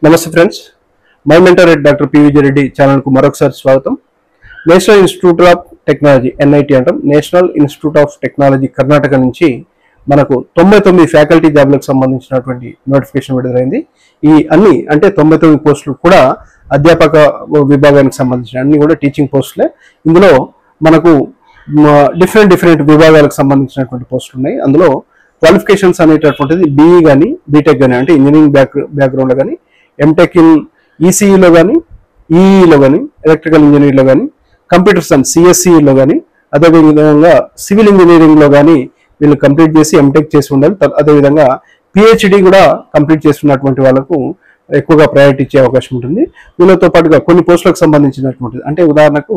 నమస్తే friends, my mentor at doctor P Vijay Reddy ఛానల్కు మరొకసారి స్వాగతం. National institute of technology NIT అంటాం. National institute of technology Karnataka నుంచి మనకు 99 ఫ్యాకల్టీ జాబ్లకు సంబంధించినటువంటి నోటిఫికేషన్ విడుదలైంది. ఈ అన్ని అంటే 99 పోస్టులు కూడా అధ్యాపక విభాగానికి సంబంధించిన అన్ని కూడా టీచింగ్ పోస్టులే. ఇందులో మనకు డిఫరెంట్ విభాగాలకు సంబంధించినటువంటి పోస్టులు ఉన్నాయి. అందులో క్వాలిఫికేషన్స్ అనేటటువంటిది BE కానీ బీటెక్ కానీ అంటే ఇంజనీరింగ్ బ్యాక్గ్రౌండ్లో కానీ, ఎంటెక్ ఇన్ ECEలో కానీ, EEలో కానీ, ఎలక్ట్రికల్ ఇంజనీర్లో కానీ, కంప్యూటర్ సైన్స్ CSCలో కానీ, అదేవిధంగా సివిల్ ఇంజనీరింగ్లో కానీ వీళ్ళు కంప్లీట్ చేసి ఎంటెక్ చేసి ఉండాలి. అదేవిధంగా PhD కూడా కంప్లీట్ చేస్తున్నటువంటి వాళ్ళకు ఎక్కువగా ప్రయారిటీ ఇచ్చే అవకాశం ఉంటుంది. వీళ్ళతో పాటుగా కొన్ని పోస్టులకు సంబంధించినటువంటిది అంటే ఉదాహరణకు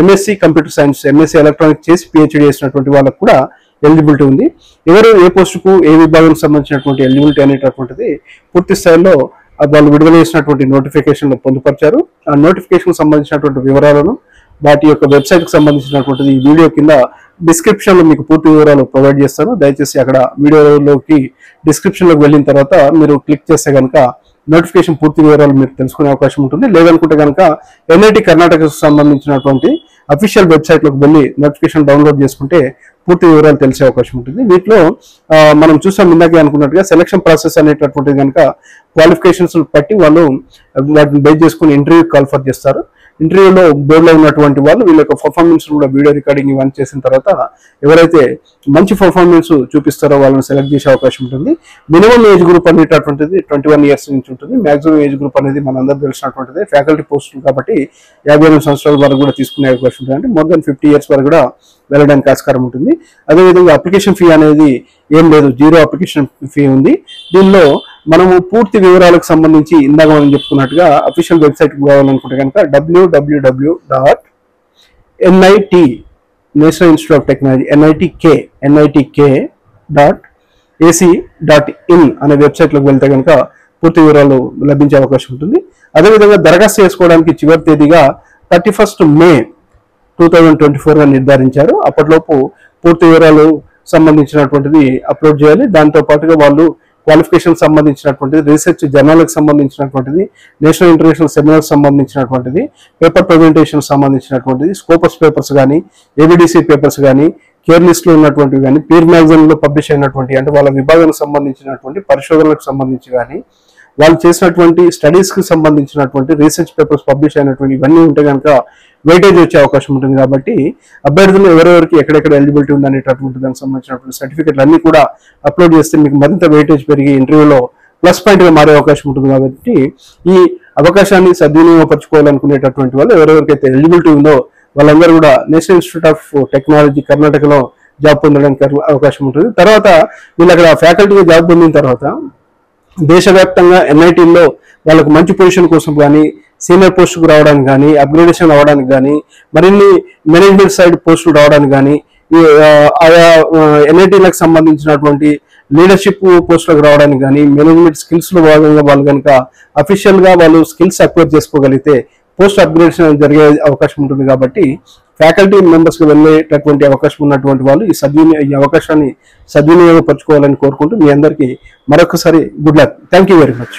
MSc computer science, MSc electronics చేసి PhD చేసినటువంటి వాళ్ళకు కూడా ఎలిజిబిలిటీ ఉంది. ఎవరు ఏ పోస్టుకు ఏ విభాగానికి సంబంధించినటువంటి ఎలిజిబిలిటీ అనేటటువంటిది పూర్తి స్థాయిలో వాళ్ళు విడుదల చేసినటువంటి నోటిఫికేషన్లో పొందుపరిచారు. ఆ నోటిఫికేషన్ సంబంధించినటువంటి వివరాలను వాటి యొక్క వెబ్సైట్కి సంబంధించినటువంటిది ఈ వీడియో కింద డిస్క్రిప్షన్లో మీకు పూర్తి వివరాలు ప్రొవైడ్ చేస్తాను. దయచేసి అక్కడ వీడియోలోకి డిస్క్రిప్షన్లోకి వెళ్ళిన తర్వాత మీరు క్లిక్ చేస్తే కనుక నోటిఫికేషన్ పూర్తి వివరాలు మీరు తెలుసుకునే అవకాశం ఉంటుంది. లేదనుకుంటే కనుక NIT కర్ణాటకకు సంబంధించినటువంటి అఫీషియల్ వెబ్సైట్లోకి వెళ్ళి నోటిఫికేషన్ డౌన్లోడ్ చేసుకుంటే పూర్తి వివరాలు తెలిసే అవకాశం ఉంటుంది. వీటిలో మనం చూసాం ఇందాకే అనుకున్నట్టుగా సెలక్షన్ ప్రాసెస్ అనేటటువంటిది కనుక క్వాలిఫికేషన్స్ బట్టి వాళ్ళు వాటిని బేస్ చేసుకుని ఇంటర్వ్యూ కాల్ఫర్ చేస్తారు. ఇంటర్వ్యూలో బోర్డులో ఉన్నటువంటి వాళ్ళు వీళ్ళ యొక్క పర్ఫార్మెన్స్ కూడా వీడియో రికార్డింగ్ ఇవన్నీ చేసిన తర్వాత ఎవరైతే మంచి పర్ఫార్మెన్స్ చూపిస్తారో వాళ్ళని సెలెక్ట్ చేసే అవకాశం ఉంటుంది. మినిమం ఏజ్ గ్రూప్ అనేటటువంటిది 21 ఇయర్స్ నుంచి ఉంటుంది. మాక్సిమం ఏజ్ గ్రూప్ అనేది మనందరూ తెలిసినటువంటిది. ఫ్యాకల్టీ పోస్టులు కాబట్టి 58 సంవత్సరాల వరకు కూడా తీసుకునే అవకాశం ఉంటుంది. అంటే మోర్ దెన్ 50 ఇయర్స్ వరకు కూడా వెళ్ళడానికి ఆస్కారం ఉంటుంది. అదేవిధంగా అప్లికేషన్ ఫీ అనేది ఏం లేదు, 0 అప్లికేషన్ ఫీ ఉంది. దీనిలో మనము పూర్తి వివరాలకు సంబంధించి ఇందాక మనం చెప్పుకున్నట్టుగా అఫీషియల్ వెబ్సైట్ కావాలనుకుంటే కనుక www.NIT national institute of technology NITK.AC.in అనే వెబ్సైట్లోకి వెళ్తే కనుక పూర్తి వివరాలు లభించే అవకాశం ఉంటుంది. అదేవిధంగా దరఖాస్తు చేసుకోవడానికి చివరి తేదీగా 31st May 2024గా నిర్ధారించారు. అప్పటిలోపు పూర్తి వివరాలు సంబంధించినటువంటిది అప్లోడ్ చేయాలి. దాంతో పాటుగా వాళ్ళు క్వాలిఫికేషన్ సంబంధించినటువంటిది, రీసెర్చ్ జర్నల్కి సంబంధించినటువంటిది, నేషనల్ ఇంటర్నేషనల్ సెమినార్స్ సంబంధించినటువంటిది, పేపర్ ప్రజెంటేషన్ సంబంధించినటువంటిది, స్కోపస్ పేపర్స్ కానీ, ABDC పేపర్స్ కానీ, కేర్ లిస్ట్లో ఉన్నటువంటివి కానీ, పీర్ మ్యాగజైన్లో పబ్లిష్ అయినటువంటి అంటే వాళ్ళ విభాగానికి సంబంధించినటువంటి పరిశోధనలకు సంబంధించి కానీ, వాళ్ళు చేసినటువంటి స్టడీస్కి సంబంధించినటువంటి రీసెర్చ్ పేపర్స్ పబ్లిష్ అయినటువంటి ఇవన్నీ ఉంటే కనుక వెయిటేజ్ వచ్చే అవకాశం ఉంటుంది. కాబట్టి అభ్యర్థులు ఎవరెవరికి ఎక్కడెక్కడ ఎలిజిబిలిటీ ఉంది అనేటటువంటి దానికి సంబంధించినటువంటి సర్టిఫికెట్లు అన్ని కూడా అప్లోడ్ చేస్తే మీకు మరింత వెయిటేజ్ పెరిగి ఇంటర్వ్యూలో ప్లస్ పాయింట్గా మారే అవకాశం ఉంటుంది. కాబట్టి ఈ అవకాశాన్ని సద్వినియోగపరచుకోవాలనుకునేటటువంటి వాళ్ళు ఎవరెవరికైతే ఎలిజిబిలిటీ ఉందో వాళ్ళందరూ కూడా నేషనల్ ఇన్స్టిట్యూట్ ఆఫ్ టెక్నాలజీ కర్ణాటకలో జాబ్ పొందడానికి అవకాశం ఉంటుంది. తర్వాత వీళ్ళు అక్కడ ఫ్యాకల్టీగా జాబ్ పొందిన తర్వాత దేశవ్యాప్తంగా NITలో వాళ్ళకు మంచి పొజిషన్ కోసం కానీ, సీనియర్ పోస్టుకు రావడానికి కానీ, అప్గ్రేడేషన్ అవ్వడానికి కానీ, మరిన్ని మేనేజ్మెంట్ సైడ్ పోస్టులు రావడానికి కానీ, ఆయా NITలకు సంబంధించినటువంటి లీడర్షిప్ పోస్టులకు రావడానికి కానీ, మేనేజ్మెంట్ స్కిల్స్లో భాగంగా వాళ్ళు కనుక అఫీషియల్గా వాళ్ళు స్కిల్స్ అక్వైర్ చేసుకోగలిగితే పోస్ట్ అప్గ్రేడేషన్ జరిగే అవకాశం ఉంటుంది. కాబట్టి ఫ్యాకల్టీ మెంబర్స్కి వెళ్ళేటటువంటి అవకాశం ఉన్నటువంటి వాళ్ళు ఈ అవకాశాన్ని సద్వినియోగపరచుకోవాలని కోరుకుంటూ మీ అందరికీ మరొకసారి good luck. Thank you very much.